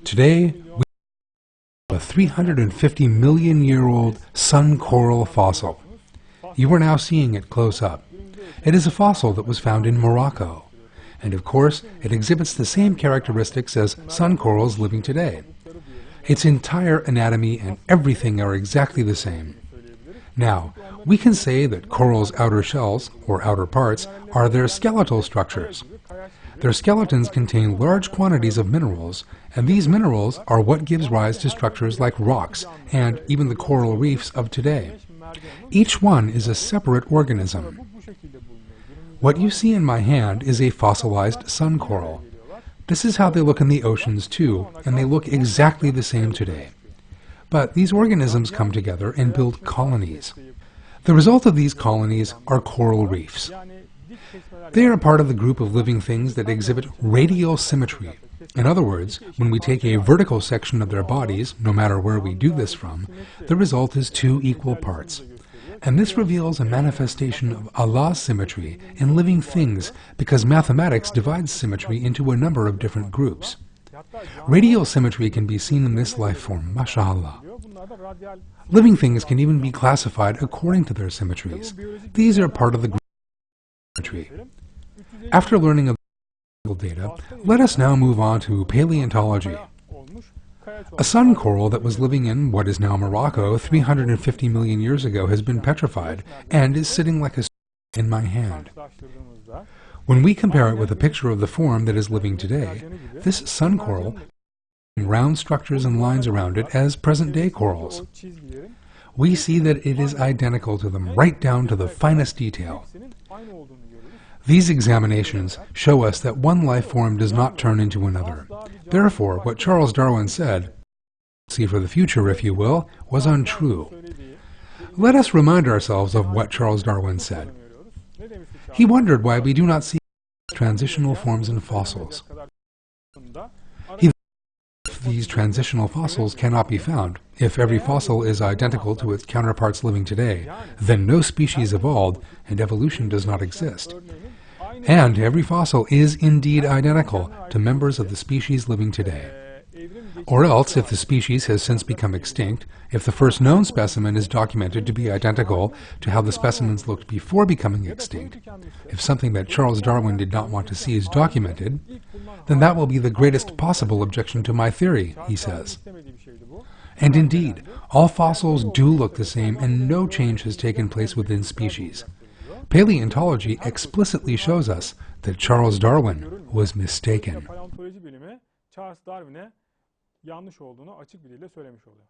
Today, we have a 350 million year old sun coral fossil. You are now seeing it close up. It is a fossil that was found in Morocco. And of course, it exhibits the same characteristics as sun corals living today. Its entire anatomy and everything are exactly the same. Now, we can say that corals' outer shells, or outer parts, are their skeletal structures. Their skeletons contain large quantities of minerals, and these minerals are what gives rise to structures like rocks and even the coral reefs of today. Each one is a separate organism. What you see in my hand is a fossilized sun coral. This is how they look in the oceans too, and they look exactly the same today. But these organisms come together and build colonies. The result of these colonies are coral reefs. They are part of the group of living things that exhibit radial symmetry. In other words, when we take a vertical section of their bodies, no matter where we do this from, the result is two equal parts. And this reveals a manifestation of Allah's symmetry in living things because mathematics divides symmetry into a number of different groups. Radial symmetry can be seen in this life form, mashallah. Living things can even be classified according to their symmetries. These are part of the group of symmetry. After learning of the data, let us now move on to paleontology. A sun coral that was living in what is now Morocco 350 million years ago has been petrified and is sitting like a in my hand. When we compare it with a picture of the form that is living today, this sun coral has round structures and lines around it as present-day corals. We see that it is identical to them right down to the finest detail. These examinations show us that one life form does not turn into another. Therefore, what Charles Darwin said, see for the future if you will, was untrue. Let us remind ourselves of what Charles Darwin said. He wondered why we do not see transitional forms in fossils. If these transitional fossils cannot be found, if every fossil is identical to its counterparts living today, then no species evolved and evolution does not exist. And every fossil is indeed identical to members of the species living today. Or else, if the species has since become extinct, if the first known specimen is documented to be identical to how the specimens looked before becoming extinct, if something that Charles Darwin did not want to see is documented, then that will be the greatest possible objection to my theory, he says. And indeed, all fossils do look the same and no change has taken place within species. Paleontology explicitly shows us that Charles Darwin was mistaken. Yanlış olduğunu açık bir dille söylemiş oluyor.